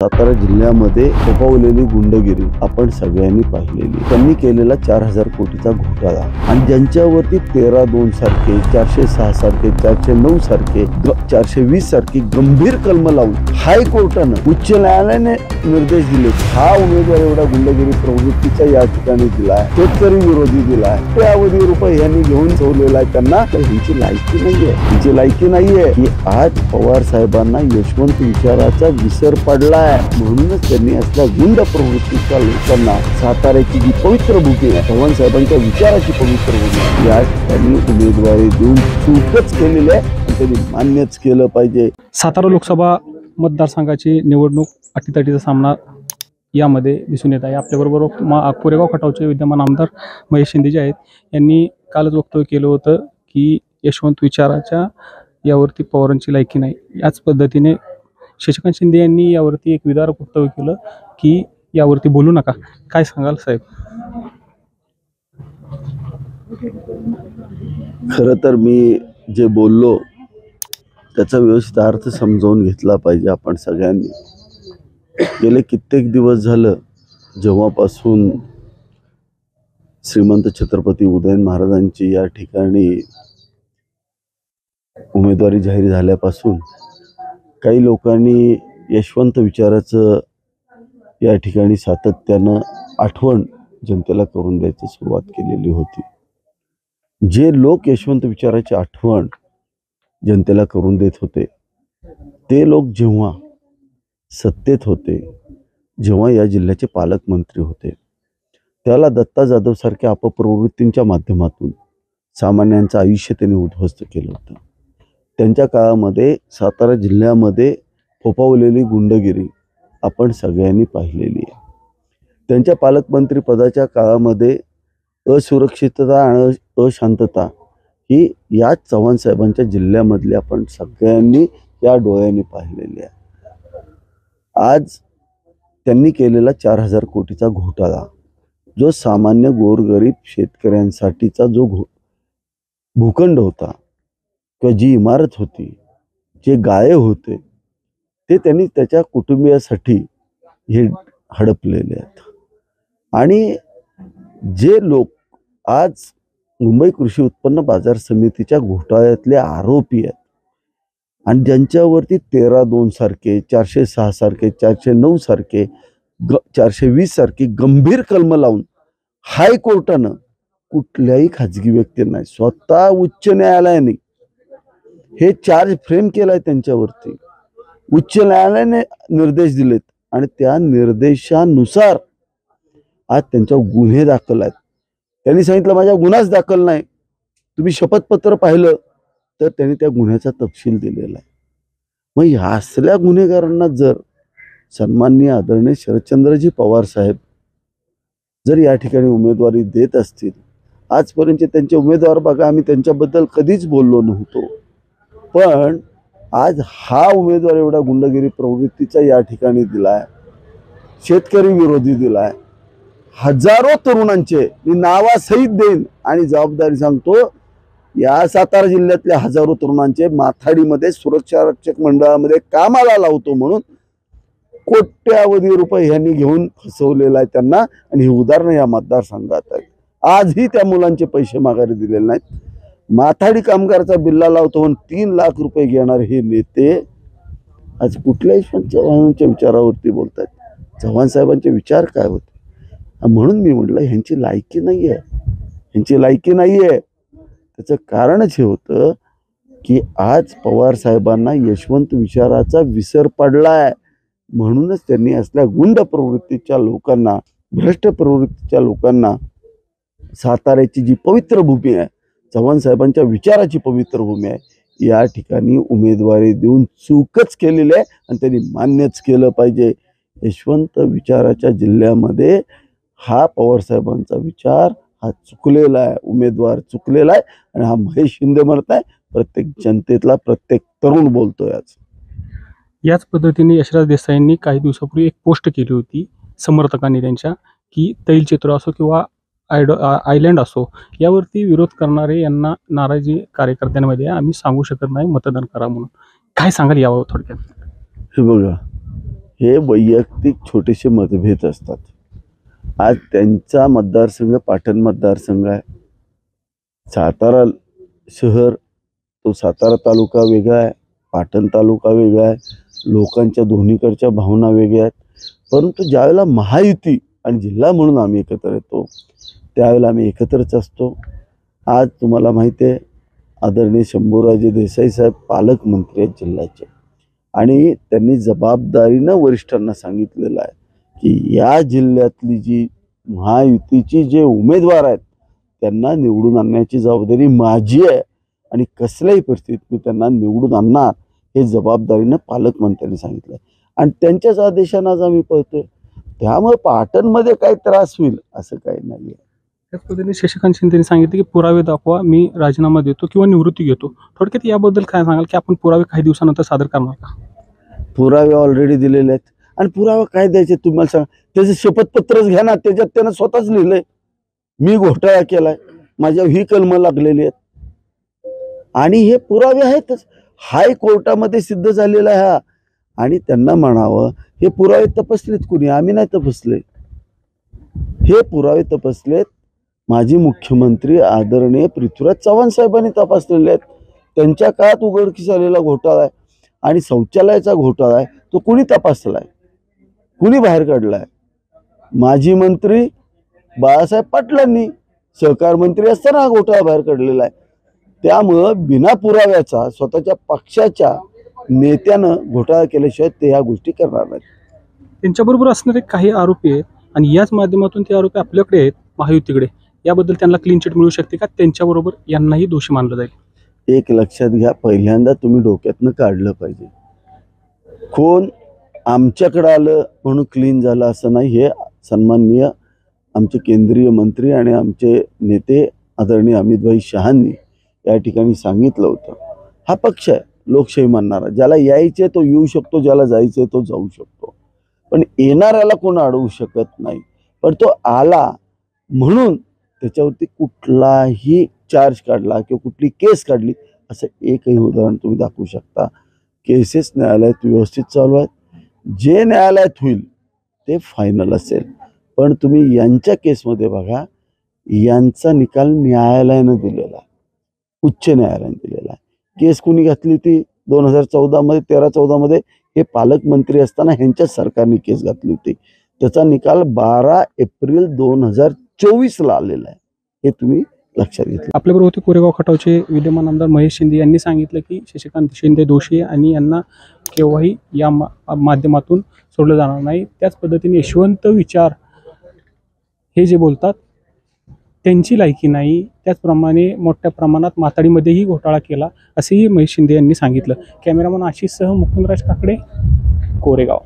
सातारा जिल्ह्यामध्ये फोफावलेली गुंडगिरी आपण सगळ्यांनी पाहिलेली। त्यांनी केलेला 4000 कोटीचा घोटाळा आणि ज्यांच्यावरती 13(2) सारखे 406 सारखे 409 सारखे 420 सारखी गंभीर कलम लावून हायकोर्टानं उच्च न्यायालयाने निर्देश दिले। हा उमेदवार एवढा गुंडगिरी प्रवृत्तीचा या ठिकाणी दिलाय, शेतकरी विरोधी दिलाय, कोट्यावधी रुपये यांनी घेऊन ठेवलेला आहे। त्यांना ह्यांची लायकी नाहीये, ह्यांची लायकी नाहीये की आज पवार साहेबांना यशवंत विचाराचा विसर पडला। म्हणूनच त्यांनी असल्या गुंड प्रवृत्तीच्या लोकांना साताऱ्याची जी पवित्र भूमी आहे, पवार साहेबांच्या विचाराची पवित्र भूमी आहे, या ठिकाणी उमेदवारी देऊन चूकच केलेली आहे, त्यांनी मान्यच केलं पाहिजे। सातारा लोकसभा मतदारसंघाची निवडणूक अटीतटीचा सामना यामध्ये दिसून येत आहे। आपल्याबरोबर कोरेगाव खटावचे विद्यमान आमदार महेश शिंदे जे आहेत, यांनी कालच वक्तव्य केलं होतं की यशवंत विचाराच्या यावरती पवारांची लायकी नाही। याच पद्धतीने शशिकांत शिंदे यांनी यावरती एक विदारक वक्तव्य केलं की यावरती बोलू नका। काय सांगाल साहेब? खरं तर मी जे बोललो त्याचा व्यवस्थित अर्थ समजावून घेतला पाहिजे आपण सगळ्यांनी। गेले कित्येक दिवस झालं जेव्हापासून श्रीमंत छत्रपती उदयन महाराजांची या ठिकाणी उमेदवारी जाहीर झाल्यापासून काही लोकांनी यशवंत विचाराचं या ठिकाणी सातत्यानं आठवण जनतेला करून द्यायची सुरुवात केलेली होती। जे लोक यशवंत विचाराची आठवण जनतेला करून देत होते ते लोक जेव्हा सत्तेत होते, जेव्हा या जिल्ह्याचे पालकमंत्री होते, त्याला दत्ता जाधव सारख्या अपप्रवृत्तींच्या माध्यमातून सामान्यांचं आयुष्य त्यांनी उद्ध्वस्त केलं होतं। त्यांच्या काळामध्ये सातारा जिल्ह्यामध्ये फोफावलेली गुंडगिरी आपण सगळ्यांनी पाहिलेली आहे। त्यांच्या पालकमंत्री पदाच्या काळामध्ये असुरक्षितता आणि अशांतता ही या चव्हाण साहेबांच्या जिल्ह्यामधली आपण सगळ्यांनी या डोळ्यांनी पाहिलेली आहे। आज त्यांनी केलेला 4000 कोटीचा घोटाळा, जो सामान्य गोरगरीब शेतकऱ्यांसाठीचा जो भूखंड होता किंवा जी इमारत होती, जे गाळे होते, ते त्यांनी त्याच्या कुटुंबियासाठी हे हडपलेले आहेत। आणि जे लोक आज मुंबई कृषी उत्पन्न बाजार समितीच्या घोटाळ्यातले आरोपी आहेत आणि ज्यांच्यावरती 13(2) सारखे 406 सारखे 409 सारखे 420 सारखी गंभीर कलम लावून हायकोर्टानं कुठल्याही खाजगी व्यक्तींना, स्वतः उच्च न्यायालयाने हे चार्ज फ्रेम केलाय त्यांच्यावरती। उच्च न्यायालयाने निर्देश दिलेत आणि त्या निर्देशानुसार आज त्यांच्यावर गुन्हे दाखल आहेत। त्यांनी सांगितलं माझ्या गुन्हाच दाखल नाही, तुम्ही शपथपत्र पाहिलं तर त्यांनी त्या गुन्ह्याचा तपशील दिलेला आहे। मग ह्या असल्या गुन्हेगारांना जर सन्माननीय आदरणीय शरदचंद्रजी पवार साहेब जर या ठिकाणी उमेदवारी देत असतील, आजपर्यंत त्यांचे उमेदवार बघा, आम्ही त्यांच्याबद्दल कधीच बोललो नव्हतो, पण आज हा उमेदवार एवढा गुंडगिरी प्रवृत्तीचा या ठिकाणी दिलाय, शेतकरी विरोधी दिलाय, हजारो तरुणांचे मी नावासहित देईन आणि जबाबदारी सांगतो, या सातारा जिल्ह्यातल्या हजारो तरुणांचे माथाडीमध्ये सुरक्षा रक्षक मंडळामध्ये कामाला लावतो म्हणून कोट्यावधी रुपये यांनी घेऊन फसवलेला आहे त्यांना। आणि ही उदाहरणं या मतदारसंघात आहेत। आजही त्या मुलांचे पैसे माघारी दिलेले नाहीत। माथाडी कामगारचा बिल्ला लावतो म्हणून 3 लाख रुपये घेणार हे नेते आज कुठल्याही चव्हाणांच्या विचारावरती बोलतात। चव्हाण साहेबांचे विचार काय होते? म्हणून मी म्हटलं ह्यांची लायकी नाहीये, ह्यांची लायकी नाहीये। त्याचं कारणच हे होतं की आज पवार साहेबांना यशवंत विचाराचा विसर पडलाय। म्हणूनच त्यांनी असल्या गुंड प्रवृत्तीच्या लोकांना, भ्रष्ट प्रवृत्तीच्या लोकांना साताऱ्याची जी पवित्र भूमी आहे, चव्हाण साहेबांच्या विचाराची पवित्र भूमी आहे, या ठिकाणी उमेदवारी देऊन चूकच केलेली आहे आणि त्यांनी मान्यच केलं पाहिजे। यशवंत विचाराच्या जिल्ह्यामध्ये हा पवार साहेबांचा विचार हा चुकलेला आहे, उमेदवार चुकलेला आहे आणि हा महेश शिंदे म्हणत आहे, प्रत्येक जनतेतला प्रत्येक तरुण बोलतोय। आज याच पद्धतीने यशराज देसाईंनी काही दिवसापूर्वी एक पोस्ट केली होती समर्थकांनी त्यांच्या की तैलचित्र असो किंवा आयलँड असो, यावरती विरोध करणारे यांना नाराजी कार्यकर्त्यांमध्ये आम्ही सांगू शकत नाही मतदान करा म्हणून। काय सांगाल यावर थोडक्यात? हे बघा, हे वैयक्तिक छोटेसे मतभेद असतात. आज त्यांचा मतदारसंघ पाटण मतदारसंघ आहे. सातारा शहर, तो सातारा तालुका वेगळा आहे, पाटण तालुका वेगळा आहे, लोकांच्या दोन्हीकडच्या भावना वेगळ्या आहेत. परंतु ज्यावेळेला महायुती आणि जिल्हा म्हणून आम्ही एकत्र येतो त्यावेळेला आम्ही एकत्रच असतो. आज तुम्हाला माहिती आहे, आदरणीय शंभूराजे देसाई साहेब पालकमंत्री आहेत जिल्ह्याचे, आणि त्यांनी जबाबदारीनं वरिष्ठांना सांगितलेलं आहे की या जिल्ह्यातली जी महायुतीची जे उमेदवार आहेत त्यांना निवडून आणण्याची जबाबदारी माझी आहे, आणि कसल्याही परिस्थितीत मी त्यांना निवडून आणणार हे जबाबदारीनं पालकमंत्र्यांनी सांगितलं आहे. आणि त्यांच्याच आदेशानं आज आम्ही पळतोय. त्यामुळे पाटणमध्ये काही त्रास होईल असं काही नाही आहे. त्याच पद्धतीने शशिकांत शिंदेने सांगितले की पुरावे दाखवा, मी राजीनामा देतो किंवा निवृत्ती घेतो. थोडक्यात याबद्दल काय सांगाल की आपण पुरावे काही दिवसानंतर सादर करणार का? पुरावे ऑलरेडी दिलेले आहेत, आणि पुरावा काय द्यायचे तुम्हाला सांगा. त्याचं शपथपत्रच घ्या ना, त्याच्यात त्यानं स्वतःच लिहिलंय मी घोटाळा केलाय, माझ्यावर ही कलमं लागलेली आहेत, आणि हे पुरावे आहेतच. हायकोर्टामध्ये सिद्ध झालेला आहे हा. आणि त्यांना म्हणावं हे पुरावे तपासलेत कुणी? आम्ही नाही तपासले. हे पुरावे तपासलेत माजी मुख्यमंत्री आदरणीय पृथ्वीराज चव्हाण साहेबांनी तपासलेले आहेत. त्यांच्या काळात उघडकीस आलेला घोटाळा आहे, आणि शौचालयाचा घोटाळा आहे तो कुणी तपासलाय, कुणी बाहेर काढलाय? माजी मंत्री बाळासाहेब पाटलांनी सहकार मंत्री असताना हा घोटाळा बाहेर काढलेला आहे. त्यामुळं बिना पुराव्याचा स्वतःच्या पक्षाच्या नेत्यानं घोटाळा केल्याशिवाय ते ह्या गोष्टी करणार नाहीत. त्यांच्याबरोबर असणारे काही आरोपी आहेत आणि याच माध्यमातून ते आरोपी आपल्याकडे आहेत महायुतीकडे, याबद्दल त्यांना क्लीन चिट मिळू शकते का? त्यांच्याबरोबर यांनाही दोषी मानलं जाईल? एक लक्षात घ्या, पहिल्यांदा तुम्ही डोक्यातनं काढलं पाहिजे. कोण आमच्याकडं आलं म्हणून क्लीन झालं असं नाही. हे सन्माननीय आमचे केंद्रीय मंत्री आणि आमचे नेते आदरणीय अमितभाई शहांनी या ठिकाणी सांगितलं होतं. हा पक्ष आहे लोकशाही मानणारा, ज्याला यायचे तो येऊ शकतो, ज्याला जायचे तो जाऊ शकतो, पण येणाऱ्याला कोण अडवू शकत नाही. पण तो आला म्हणून त्याच्यावरती कुठलाही चार्ज काढला किंवा कुठली केस काढली असं एकही उदाहरण तुम्ही दाखवू शकता? केसेस न्यायालयात व्यवस्थित चालू आहेत. जे न्यायालयात होईल ते फायनल असेल. पण तुम्ही यांच्या केसमध्ये बघा, यांचा निकाल न्यायालयानं दिलेला आहे, उच्च न्यायालयाने दिलेला आहे. केस कुणी घातली होती 2014 13-14 मध्ये? हे पालकमंत्री असताना ह्यांच्याच सरकारने केस घातली होती. त्याचा निकाल 12 एप्रिल 2024 आलेला आहे. हे तुम्ही लक्षात घेतलं. आपल्याबरोबर होते कोरेगाव खटावचे विद्यमान आमदार महेश शिंदे यांनी सांगितलं की शशिकांत शिंदे दोषी आहे आणि यांना केव्हाही या माध्यमातून सोडलं जाणार नाही. त्याच पद्धतीने यशवंत विचार हे जे बोलतात त्यांची लायकी नाही. त्याचप्रमाणे मोठ्या प्रमाणात माथाडीमध्येही घोटाळा केला असेही महेश शिंदे यांनी सांगितलं. कॅमेरामन आशिषसह मुकुंदराज काकडे, कोरेगाव.